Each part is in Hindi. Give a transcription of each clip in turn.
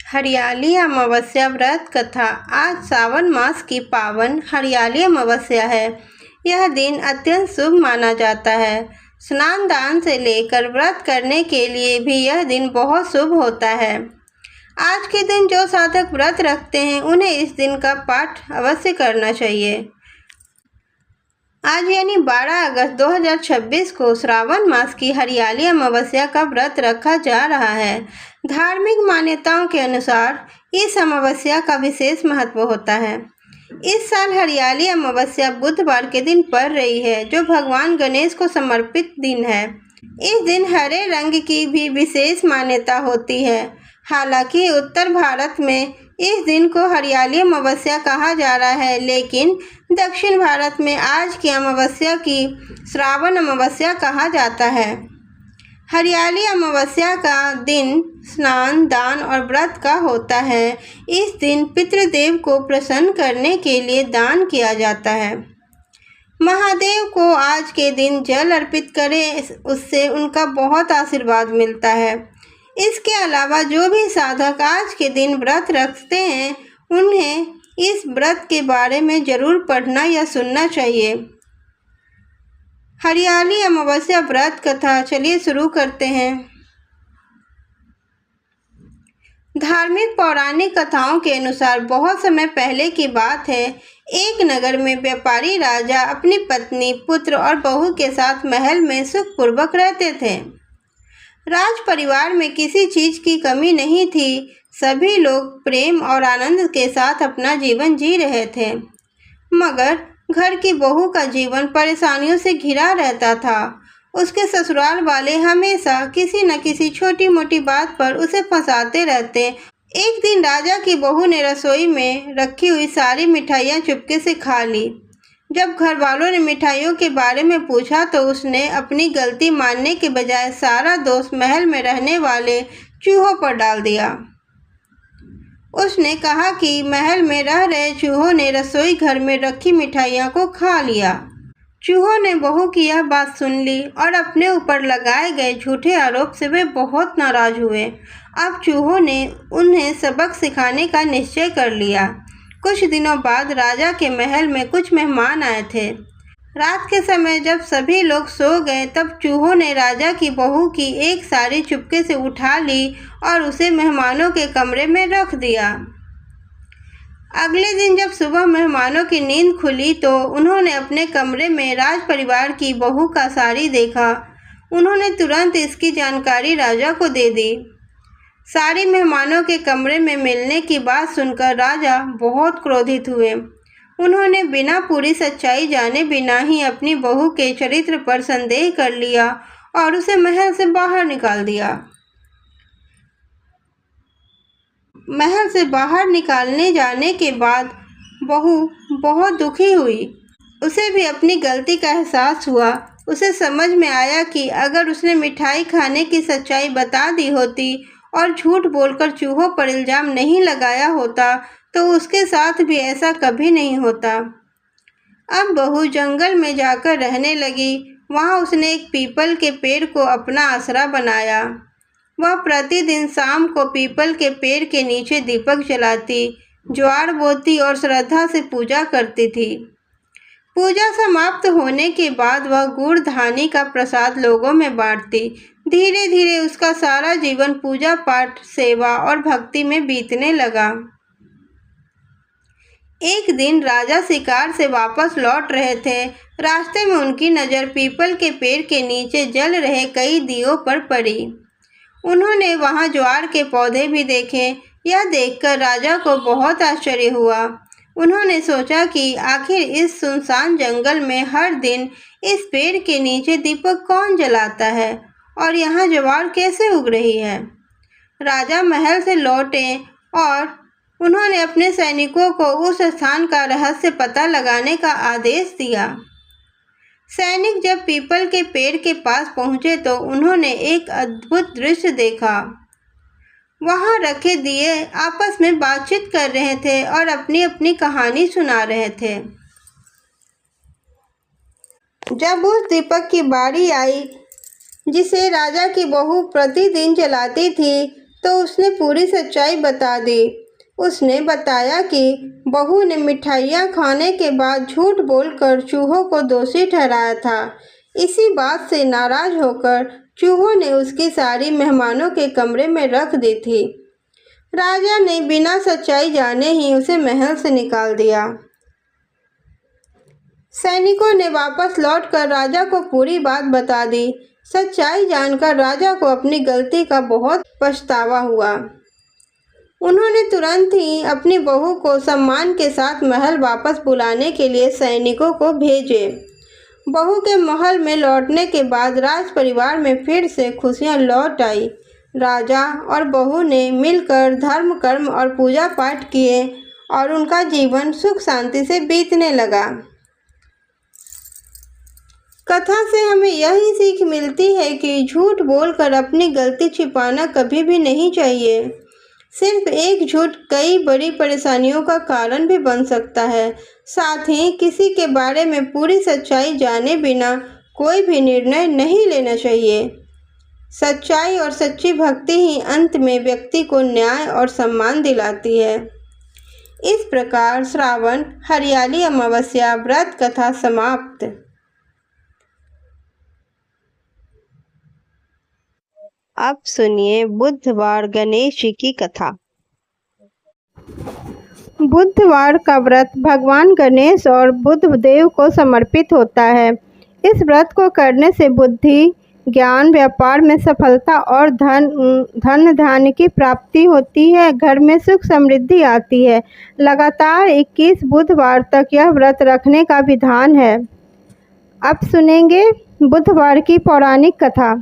हरियाली अमावस्या व्रत कथा। आज सावन मास की पावन हरियाली अमावस्या है। यह दिन अत्यंत शुभ माना जाता है। स्नान दान से लेकर व्रत करने के लिए भी यह दिन बहुत शुभ होता है। आज के दिन जो साधक व्रत रखते हैं उन्हें इस दिन का पाठ अवश्य करना चाहिए। आज यानी 12 अगस्त 2026 को श्रावण मास की हरियाली अमावस्या का व्रत रखा जा रहा है। धार्मिक मान्यताओं के अनुसार इस अमावस्या का विशेष महत्व होता है। इस साल हरियाली अमावस्या बुधवार के दिन पड़ रही है, जो भगवान गणेश को समर्पित दिन है। इस दिन हरे रंग की भी विशेष मान्यता होती है। हालांकि उत्तर भारत में इस दिन को हरियाली अमावस्या कहा जा रहा है, लेकिन दक्षिण भारत में आज की अमावस्या की श्रावण अमावस्या कहा जाता है। हरियाली अमावस्या का दिन स्नान दान और व्रत का होता है। इस दिन पितृदेव को प्रसन्न करने के लिए दान किया जाता है। महादेव को आज के दिन जल अर्पित करें, उससे उनका बहुत आशीर्वाद मिलता है। इसके अलावा जो भी साधक आज के दिन व्रत रखते हैं उन्हें इस व्रत के बारे में जरूर पढ़ना या सुनना चाहिए। हरियाली अमावस्या व्रत कथा चलिए शुरू करते हैं। धार्मिक पौराणिक कथाओं के अनुसार बहुत समय पहले की बात है। एक नगर में व्यापारी राजा अपनी पत्नी, पुत्र और बहू के साथ महल में सुखपूर्वक रहते थे। राज परिवार में किसी चीज की कमी नहीं थी। सभी लोग प्रेम और आनंद के साथ अपना जीवन जी रहे थे। मगर घर की बहू का जीवन परेशानियों से घिरा रहता था। उसके ससुराल वाले हमेशा किसी न किसी छोटी मोटी बात पर उसे फंसाते रहते। एक दिन राजा की बहू ने रसोई में रखी हुई सारी मिठाइयाँ चुपके से खा ली। जब घर वालों ने मिठाइयों के बारे में पूछा तो उसने अपनी गलती मानने के बजाय सारा दोष महल में रहने वाले चूहों पर डाल दिया। उसने कहा कि महल में रह रहे चूहों ने रसोई घर में रखी मिठाइयों को खा लिया। चूहों ने बहू की यह बात सुन ली और अपने ऊपर लगाए गए झूठे आरोप से वे बहुत नाराज हुए। अब चूहों ने उन्हें सबक सिखाने का निश्चय कर लिया। कुछ दिनों बाद राजा के महल में कुछ मेहमान आए थे। रात के समय जब सभी लोग सो गए तब चूहों ने राजा की बहू की एक साड़ी चुपके से उठा ली और उसे मेहमानों के कमरे में रख दिया। अगले दिन जब सुबह मेहमानों की नींद खुली तो उन्होंने अपने कमरे में राज परिवार की बहू का साड़ी देखा। उन्होंने तुरंत इसकी जानकारी राजा को दे दी। सारी मेहमानों के कमरे में मिलने की बात सुनकर राजा बहुत क्रोधित हुए। उन्होंने बिना पूरी सच्चाई जाने बिना ही अपनी बहू के चरित्र पर संदेह कर लिया और उसे महल से बाहर निकाल दिया। महल से बाहर निकालने जाने के बाद बहू बहुत दुखी हुई। उसे भी अपनी गलती का एहसास हुआ। उसे समझ में आया कि अगर उसने मिठाई खाने की सच्चाई बता दी होती और झूठ बोलकर चूहों पर इल्जाम नहीं लगाया होता तो उसके साथ भी ऐसा कभी नहीं होता। अब बहू जंगल में जाकर रहने लगी। वहाँ उसने एक पीपल के पेड़ को अपना आसरा बनाया। वह प्रतिदिन शाम को पीपल के पेड़ के नीचे दीपक जलाती, ज्वार बोती और श्रद्धा से पूजा करती थी। पूजा समाप्त होने के बाद वह गुड़ धानी का प्रसाद लोगों में बांटती। धीरे धीरे उसका सारा जीवन पूजा पाठ, सेवा और भक्ति में बीतने लगा। एक दिन राजा शिकार से वापस लौट रहे थे। रास्ते में उनकी नज़र पीपल के पेड़ के नीचे जल रहे कई दियों पर पड़ी। उन्होंने वहां ज्वार के पौधे भी देखे। यह देखकर राजा को बहुत आश्चर्य हुआ। उन्होंने सोचा कि आखिर इस सुनसान जंगल में हर दिन इस पेड़ के नीचे दीपक कौन जलाता है और यहाँ ज्वार कैसे उग रही है। राजा महल से लौटे और उन्होंने अपने सैनिकों को उस स्थान का रहस्य पता लगाने का आदेश दिया। सैनिक जब पीपल के पेड़ के पास पहुंचे तो उन्होंने एक अद्भुत दृश्य देखा। वहां रखे दिए आपस में बातचीत कर रहे थे और अपनी अपनी कहानी सुना रहे थे। जब उस दीपक की बारी आई जिसे राजा की बहू प्रतिदिन जलाती थी तो उसने पूरी सच्चाई बता दी। उसने बताया कि बहू ने मिठाइयाँ खाने के बाद झूठ बोलकर चूहों को दोषी ठहराया था। इसी बात से नाराज होकर चूहों ने उसकी साड़ी मेहमानों के कमरे में रख दी थी। राजा ने बिना सच्चाई जाने ही उसे महल से निकाल दिया। सैनिकों ने वापस लौटकर राजा को पूरी बात बता दी। सच्चाई जानकर राजा को अपनी गलती का बहुत पछतावा हुआ। उन्होंने तुरंत ही अपनी बहू को सम्मान के साथ महल वापस बुलाने के लिए सैनिकों को भेजे। बहू के महल में लौटने के बाद राज परिवार में फिर से खुशियां लौट आई। राजा और बहू ने मिलकर धर्म कर्म और पूजा पाठ किए और उनका जीवन सुख शांति से बीतने लगा। कथा से हमें यही सीख मिलती है कि झूठ बोलकर अपनी गलती छिपाना कभी भी नहीं चाहिए। सिर्फ एक झूठ कई बड़ी परेशानियों का कारण भी बन सकता है। साथ ही किसी के बारे में पूरी सच्चाई जाने बिना कोई भी निर्णय नहीं लेना चाहिए। सच्चाई और सच्ची भक्ति ही अंत में व्यक्ति को न्याय और सम्मान दिलाती है। इस प्रकार श्रावण हरियाली अमावस्या व्रत कथा समाप्त। अब सुनिए बुधवार गणेश जी की कथा। बुधवार का व्रत भगवान गणेश और बुध देव को समर्पित होता है। इस व्रत को करने से बुद्धि, ज्ञान, व्यापार में सफलता और धन धान्य की प्राप्ति होती है। घर में सुख समृद्धि आती है। लगातार 21 बुधवार तक यह व्रत रखने का विधान है। अब सुनेंगे बुधवार की पौराणिक कथा।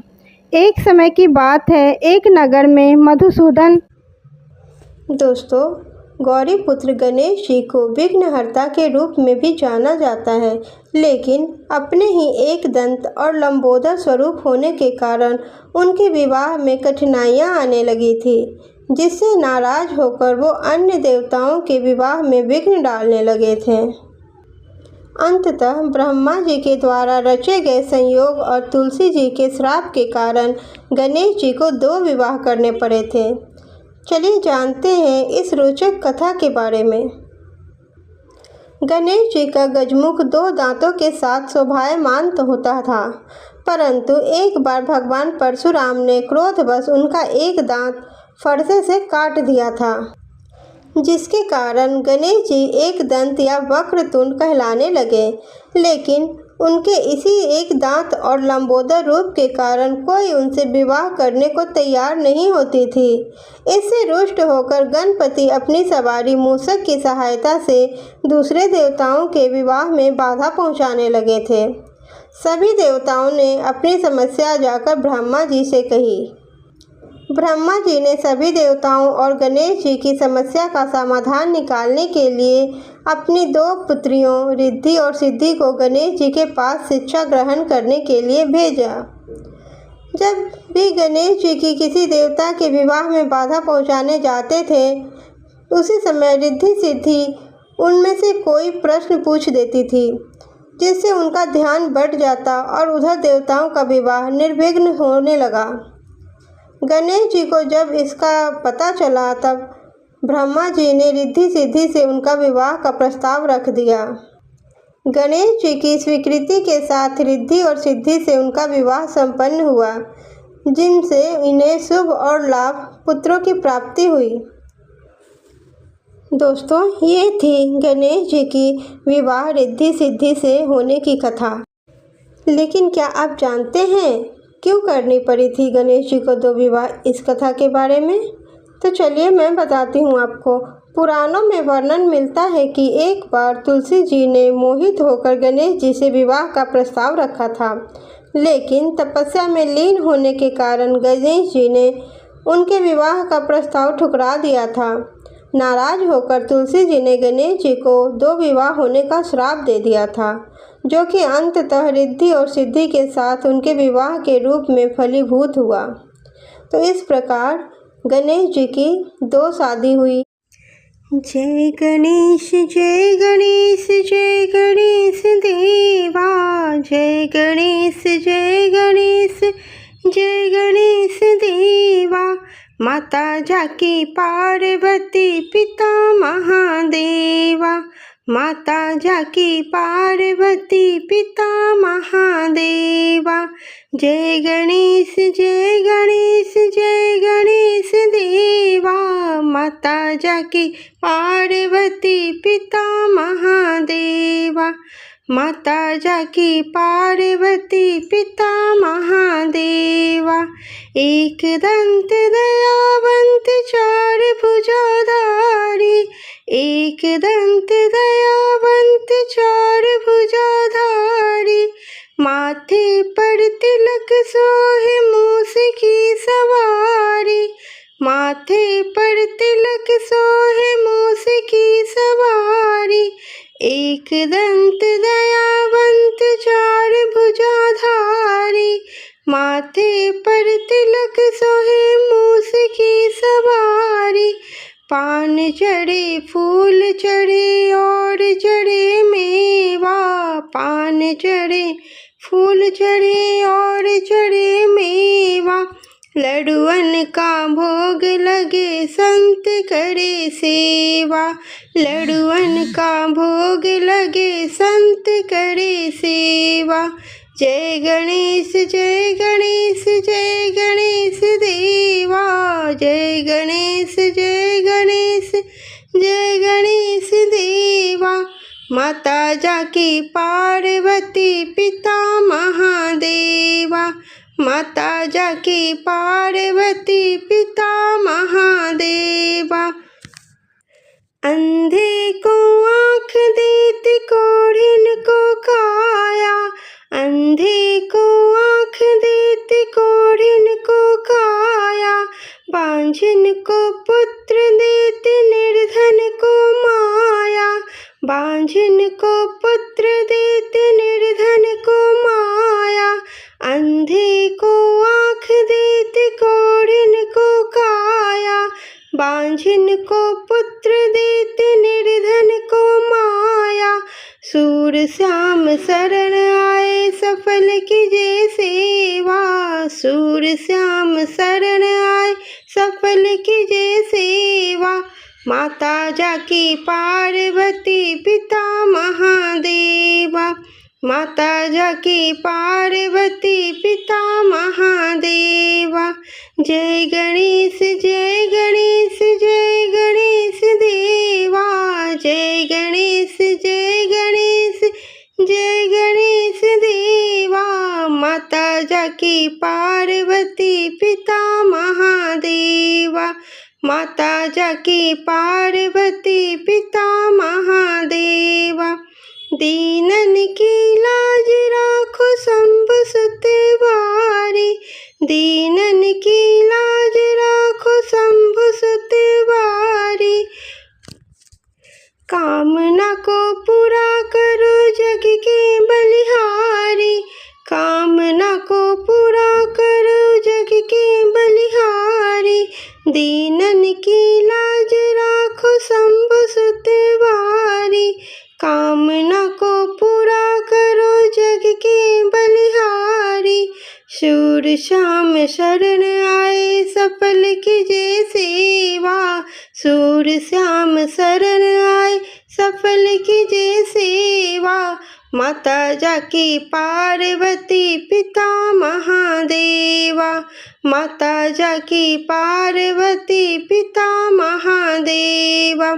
एक समय की बात है, एक नगर में मधुसूदन। दोस्तों, गौरी पुत्र गणेश जी को विघ्नहर्ता के रूप में भी जाना जाता है, लेकिन अपने ही एक दंत और लंबोदर स्वरूप होने के कारण उनके विवाह में कठिनाइयां आने लगी थी, जिससे नाराज होकर वो अन्य देवताओं के विवाह में विघ्न डालने लगे थे। अंततः ब्रह्मा जी के द्वारा रचे गए संयोग और तुलसी जी के श्राप के कारण गणेश जी को 2 विवाह करने पड़े थे। चलिए जानते हैं इस रोचक कथा के बारे में। गणेश जी का गजमुख 2 दांतों के साथ शोभायमान तो होता था, परंतु एक बार भगवान परशुराम ने क्रोधवश उनका एक दांत फरसे से काट दिया था, जिसके कारण गणेश जी एक दंत या वक्रतुंड कहलाने लगे। लेकिन उनके इसी एक दांत और लंबोदर रूप के कारण कोई उनसे विवाह करने को तैयार नहीं होती थी। इससे रुष्ट होकर गणपति अपनी सवारी मूषक की सहायता से दूसरे देवताओं के विवाह में बाधा पहुंचाने लगे थे। सभी देवताओं ने अपनी समस्या जाकर ब्रह्मा जी से कही। ब्रह्मा जी ने सभी देवताओं और गणेश जी की समस्या का समाधान निकालने के लिए अपनी 2 पुत्रियों रिद्धि और सिद्धि को गणेश जी के पास शिक्षा ग्रहण करने के लिए भेजा। जब भी गणेश जी की किसी देवता के विवाह में बाधा पहुंचाने जाते थे, उसी समय रिद्धि सिद्धि उनमें से कोई प्रश्न पूछ देती थी, जिससे उनका ध्यान बढ़ जाता और उधर देवताओं का विवाह निर्विघ्न होने लगा। गणेश जी को जब इसका पता चला, तब ब्रह्मा जी ने रिद्धि सिद्धि से उनका विवाह का प्रस्ताव रख दिया। गणेश जी की स्वीकृति के साथ रिद्धि और सिद्धि से उनका विवाह संपन्न हुआ, जिनसे इन्हें शुभ और लाभ पुत्रों की प्राप्ति हुई। दोस्तों, ये थी गणेश जी की विवाह रिद्धि सिद्धि से होने की कथा। लेकिन क्या आप जानते हैं क्यों करनी पड़ी थी गणेश जी को 2 विवाह? इस कथा के बारे में तो चलिए मैं बताती हूँ आपको। पुराणों में वर्णन मिलता है कि एक बार तुलसी जी ने मोहित होकर गणेश जी से विवाह का प्रस्ताव रखा था, लेकिन तपस्या में लीन होने के कारण गणेश जी ने उनके विवाह का प्रस्ताव ठुकरा दिया था। नाराज होकर तुलसी जी ने गणेश जी को 2 विवाह होने का श्राप दे दिया था, जो कि अंततः रिद्धि और सिद्धि के साथ उनके विवाह के रूप में फलीभूत हुआ। तो इस प्रकार गणेश जी की 2 शादी हुई। जय गणेश जय गणेश जय गणेश देवा, जय गणेश जय गणेश जय गणेश देवा। माता जाकी पार्वती पिता महादेवा, माता जाकी पार्वती पिता महादेवा। जय गणेश जय गणेश जय गणेश देवा, माता जाकी पार्वती पिता महादेवा, माता जाकी पार्वती पिता महादेवा। एक दंत दयावंत चार भुजाधारी, एक दंत दयावंत चार भुजाधारी, माथे पर तिलक सोहे मूस की सवारी, माथे पर तिलक सोहे मूस की सवारी। एक दंत दयावंत चार भुजाधारी, माथे पर तिलक सोहे मूस की सवारी। पान चढ़े फूल चढ़े और चढ़े मेवा, पान चढ़े फूल चढ़े और चढ़े मेवा। लड्डुअन का भोग लगे संत करे सेवा, लड्डुअन का भोग लगे संत करे सेवा। जय गणेश जय गणेश जय गणेश देवा, जय गणेश जय गणेश जय गणेश देवा। माता जाकी पार्वती पिता महादेवा, माता जाकी पार्वती पिता महादेवा। अंधे को आँख देती कोढ़िन को काया, अंधे को आँख देती कोढ़िन को काया। बांझिन को पुत्र देती निर्धन को माया, बांझिन को पुत्र देती निर्धन को माया। अंधे को आँख देती कोढ़िन को काया, बांझिन को पुत्र देती निर्धन को माया। सूर श्याम शरण आए सफल कीजे सेवा, सूर श्याम शरण आए सफल कीजे सेवा। माता जाकी पार्वती पिता महादेवा, माता जाकी पार्वती पिता महादेवा। जय गणेश जय गणेश जय गणेश देवा, जय गणेश जय गणेश जय गणेश देवा। माता जाकी पार्वती पिता महादेवा, माता जाकी पार्वती पिता महादेवा। दीनन की लाज राखो शंभु सुत वारी, दीनन की लाज राखो शंभु सुत वारी। कामना को पूरा करो जग के बलिहारी, कामना को पूरा करो जग के बलिहारी। दीनन की लाज राखो शंभु सुत वारी, कामना को पूरा करो जग के बलिहारी। शूर श्याम शरण आए सफल कीजे सेवा, शूर श्याम शरण आए सफल कीजे सेवा। माता जाकी पार्वती पिता महादेवा, माता जाकी पार्वती पिता महादेवा।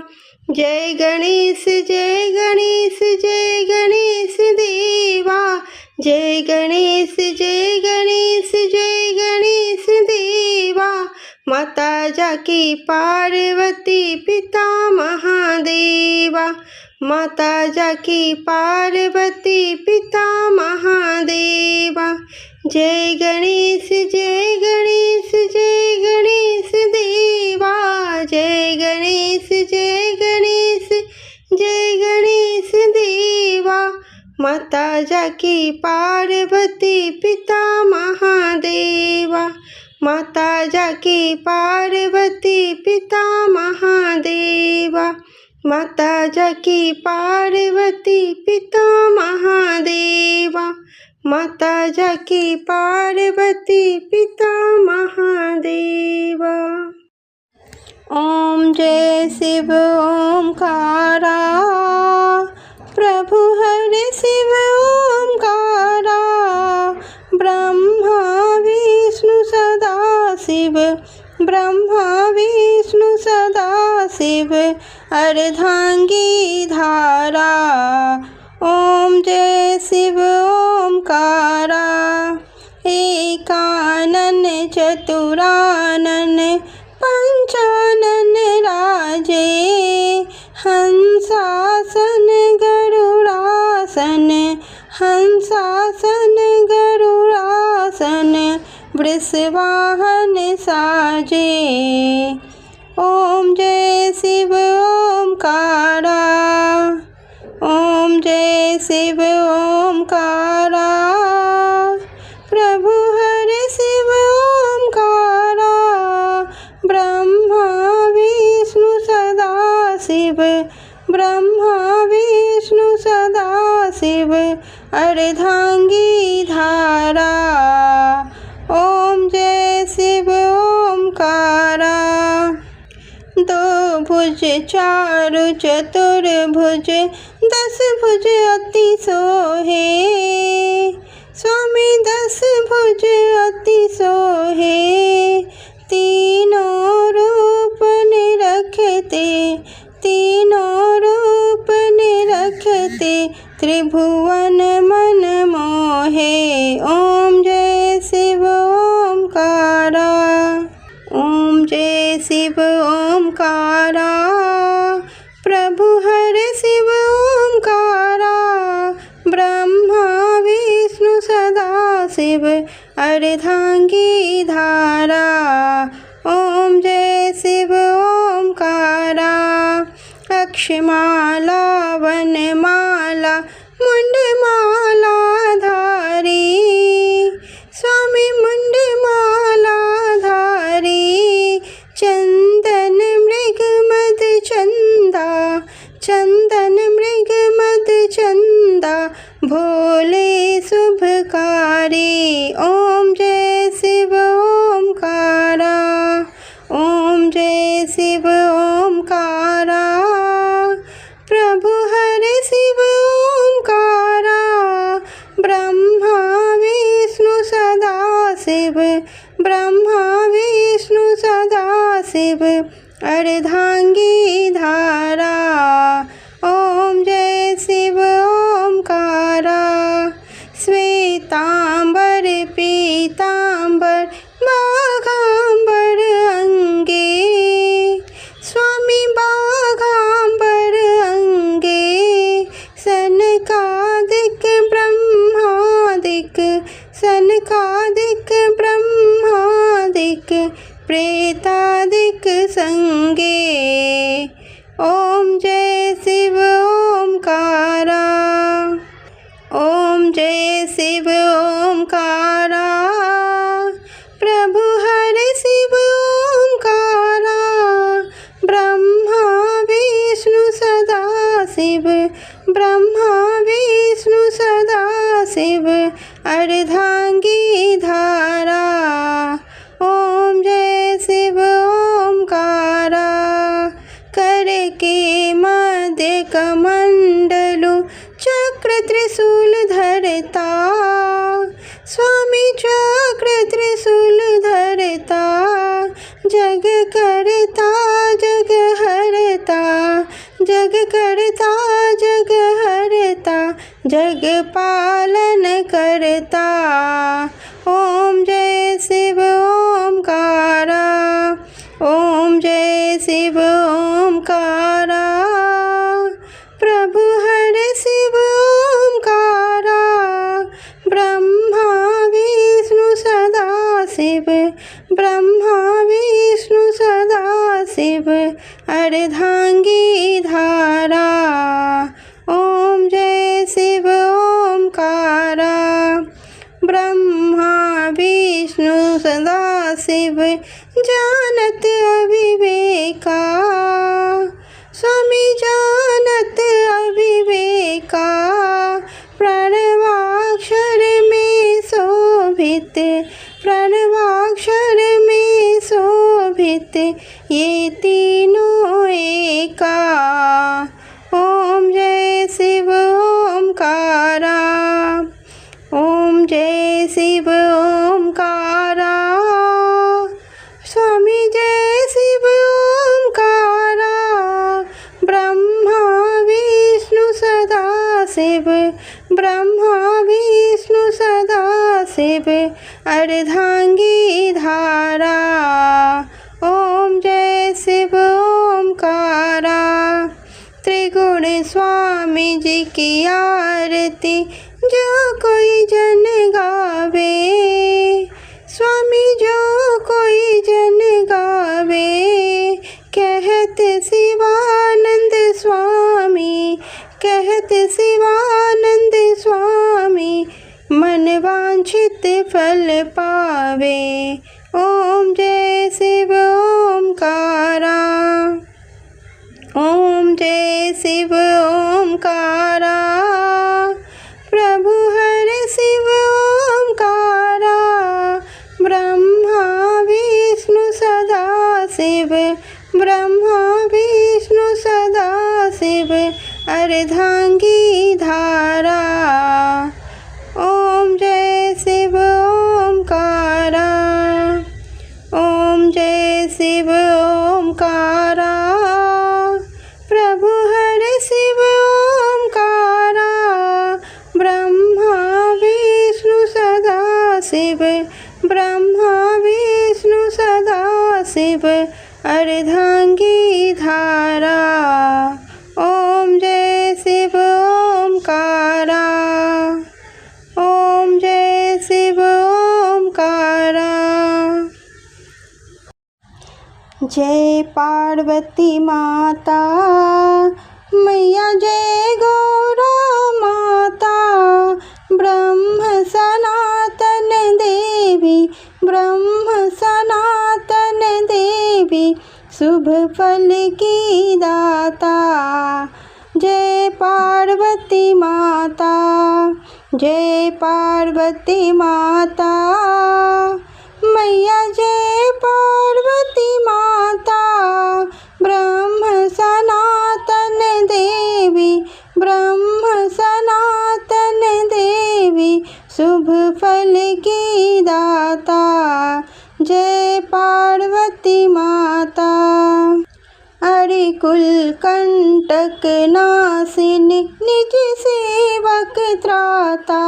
जय गणेश जय गणेश जय गणेश देवा, जय गणेश जय गणेश जय गणेश देवा। माता जाकी पार्वती पिता महादेवा, माता जाकी पार्वती पिता महादेवा। जय गणेश जय गणेश जय गणेश देवा, जय गणेश जय गणेश जय गणेश देवा। माता जाकी पार्वती पिता महादेवा, माता जाकी पार्वती पिता महादेवा, माता जाकी पार्वती पिता महादेवा, माता जाकी पार्वती पिता महादेवा। ओम जय शिव ओमकारा प्रभु हरे शिव ओमकारा ब्रह्मा विष्णु सदा शिव ब्रह्मा विष्णु सदा शिव अर्धांगी धारा। ओम जय शिव ओमकारा एकानन चतुरानन पंचानन राजे हंसासन गरुड़ासन हंसासन गरुड़ासन वृषवाहन साजे। ओम जय शिव ओमकारा ओम जय शिव ओमकारा प्रभु हरे शिव ओमकारा ब्रह्मा विष्णु सदा शिव ब्रह्मा विष्णु सदा शिव अर्धांगी धारा। ओम जय शिव ओमकारा दो भुज चारु चतुर्भुज 10 भुज अति सोहे स्वामी 10 भुज अति सोहे तीनों रूप निरखते तीनों रूप निरखते त्रिभुवन मन मोहे। ओम जय शिव ओमकारा ओम जय शिव ओमकारा प्रभु हरे शिव ओमकारा ब्रह्मा विष्णु सदा शिव अर्धांगी धारा। ओम जय शिव ओमकारा अक्षमाला वनमाला मुंडमाला धारी स्वामी मुंडमाला धारी चंदन मृग मद चंदा चंदन मृग मद चंदा भोले शुभकारी। ओम जय शिव ओमकारा ओम जय शिव ओमकारा प्रभु हरे शिव ओमकारा ब्रह्मा विष्णु सदा शिव ब्रह्मा विष्णु सदा शिव अर्धांगी धारा। ओम जय शिव ओमकारा श्वेतांबर पीतांबर बाघांबर अंगे स्वामी बाघांबर अंगे सनकादिक ब्रह्मादिक सनकादिक ब्रह्मादिक प्रेतादिक संगे। ओम जय शिव ओमकारा ओम जय शिव ओमकारा प्रभु हरे शिव ओमकारा ब्रह्मा विष्णु सदा शिव ब्रह्मा विष्णु सदा शिव अर्धांगी धारा। ओम जय शिव ओमकारा कर के मध्य कमंडलु चक्र त्रिशूल धरता स्वामी चक्र त्रिशूल धरता जग करता जग हरता जग करता जग हरता जग पालन करता। ओम जय शिव ओमकारा ओम जय शिव ओमकारा प्रभु हरे शिव ओमकारा ब्रह्मा विष्णु सदा शिव ब्रह्मा विष्णु सदा शिव अर्धांगी धारा। ओम जय शिव ओमकारा ब्रह्मा विष्णु सदा शिव जानत अविवेका स्वामी जानत अविवेका प्रणवाक्षर में का। ओम जय शिव ओमकारा, ओम जय शिव ओमकारा, स्वामी जय शिव ओमकारा, ब्रह्मा विष्णु सदा शिव, ब्रह्मा विष्णु सदा शिव, अर्धांगी धारा। ओम जय शिव ओमकारा, त्रिगुण स्वामी जी की आरती जो कोई जन गावे, स्वामी जो कोई जन गावे, कहत शिवानंद स्वामी, कहत शिवानंद स्वामी, मन वांछित फल पावे। ओम जय शिव ओमकारा, ओम जय शिव ओमकारा, प्रभु हर शिव ओमकारा, ब्रह्मा विष्णु सदा शिव, ब्रह्मा विष्णु सदा शिव, अर्धांगी धारा। ओम जय शिव ओमकारा, ओम जय शिव ओमकारा, प्रभु हर शिव ओमकारा, ब्रह्मा विष्णु सदा शिव, ब्रह्मा विष्णु सदा शिव, अर्धांगी धारा। ओम जय शिव ओमकारा, ओम जय शिव ओमकारा। जय पार्वती माता, मैया जय गौरा माता, ब्रह्म सनातन देवी, ब्रह्म सनातन देवी, शुभ फल की दाता। जय पार्वती माता, जय पार्वती माता, मैया जय पार्वती माता, ब्रह्म सनातन देवी, ब्रह्म सनातन देवी, शुभ फल की दाता। जय पार्वती माता, अरिकुल कंटक नासिनी, निज सेवक त्राता,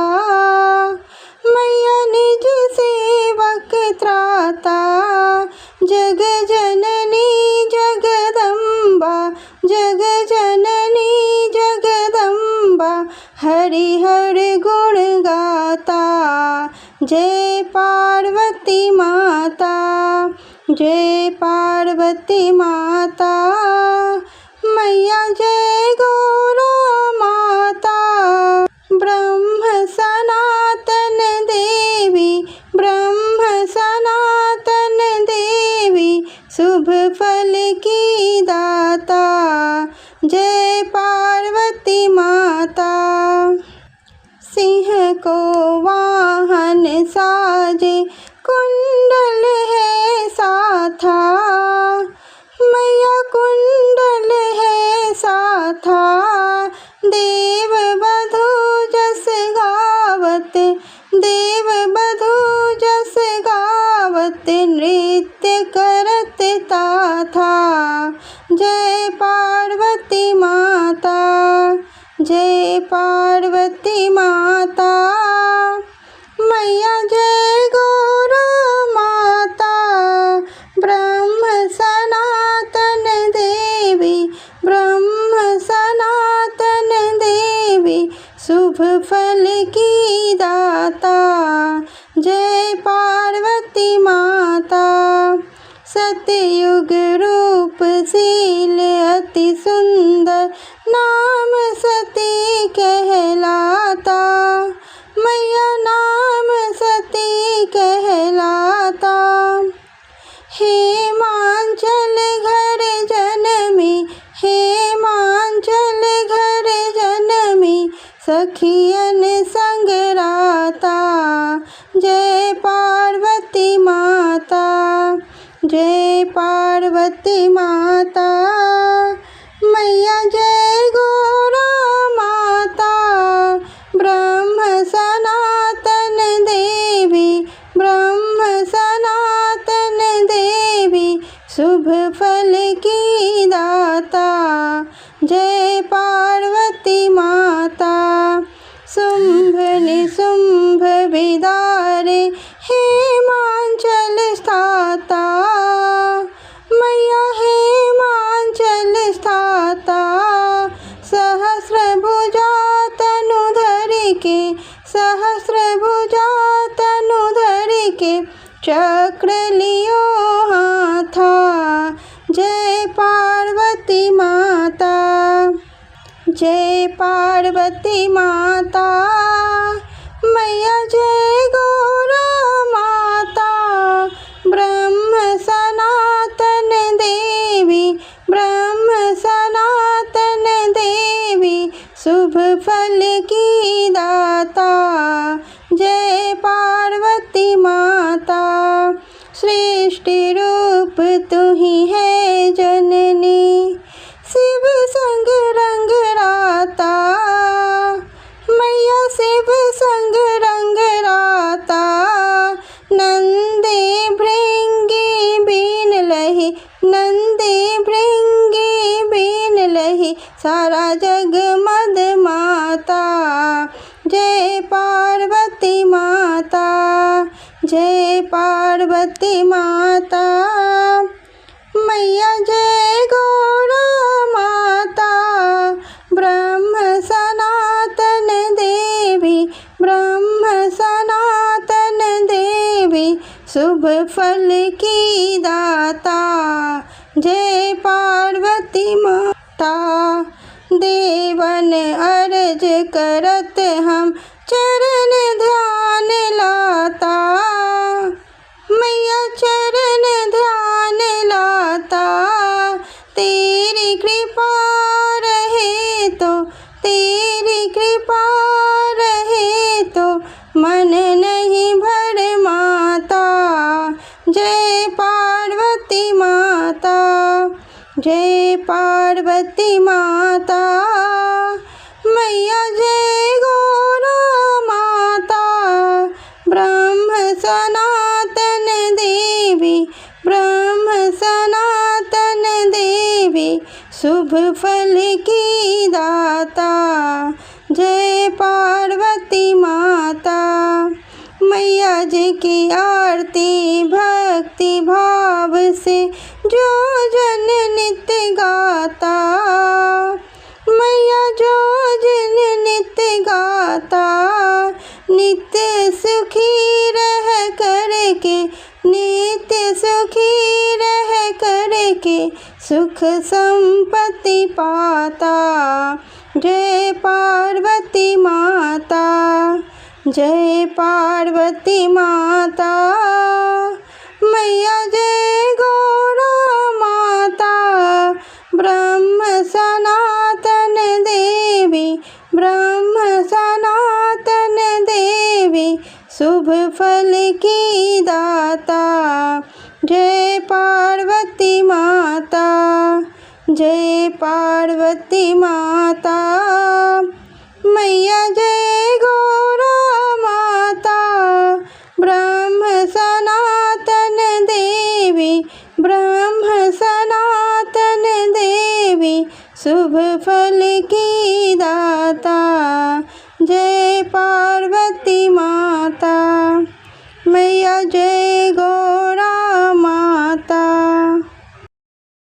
मैया निज सेवक त्राता, जग जननी जगदम्बा, जग जननी जगदम्बा, हरि हर गुण गाता। जय पार्वती माता, जय पार्वती माता, मैया जय गौरा माता, ब्रह्म सनातन देवी, ब्रह्म सनातन देवी, शुभ फल की दाता। जय पार्वती माता, सिंह को वाहन साजे, कुंडल है साथा, मैया कुंडल है साथा, देव बधू जस गावत, देव बधू जस गावत, नृत्य करत ताथा। जय पार्वती माता, जय पार्वती माता, मैया जय गौरा माता, ब्रह्म सनातन देवी, ब्रह्म सनातन देवी, शुभ फल की दाता। जय पार्वती माता, सतयुग रूप शील अति सुंदर, नाम सती कहलाता, मैया नाम सती कहलाता। हेमांचल घर जनमी, हेमांचल घर जनमी, सखियन संग राता। जय पार्वती माता, जय पार्वती माता, चक्र लियो हाथा। जय पार्वती माता, जय पार्वती माता, मैया जय गौरा माता। ब्रह्म सनातन देवी, ब्रह्म सनातन देवी, शुभ फल की दाता। जय पार्वती माता, सृष्टि रूप तू ही है जननी, शिव संग रंग राता। मैया शिव संग रंग राता, नंदे भृंगी बीन लही, नंदे भृंगी बीन लही, सारा जग मद माता। जय पार्वती माता, जय पार्वती माता, मैया जय गौरा माता। ब्रह्म सनातन देवी, ब्रह्म सनातन देवी, शुभ फल की दाता। जय पार्वती माता, देवन अर्ज करत हम चरण ध्यान लाता। मैया चरण ध्यान लाता, तेरी कृपा रहे तो, तेरी कृपा रहे तो, मन नहीं भर माता। जय पार्वती माता, जय पार्वती माता, मैया जय गौरा माता। ब्रह्म सनातन देवी, ब्रह्म सनातन देवी, शुभ फल की दाता। जय पार्वती माता, मैया जी की आरती भक्ति भाव से जो जन नित्य गाता। मैया जो जन नित्य गाता, नित्य सुखी रह करके, नित्य सुखी रह करके, सुख संपत्ति पाता। जय पार्वती माता, जय पार्वती माता, मैया जय गौरा माता। ब्रह्म सनातन देवी, ब्रह्म सनातन देवी, शुभ फल की दाता। जय पार्वती माता, जय पार्वती माता, मैया जय गौरा माता। ब्रह्म सनातन देवी, ब्रह्म सनातन देवी, शुभ फल की दाता। जय पार्वती माता, मैया जय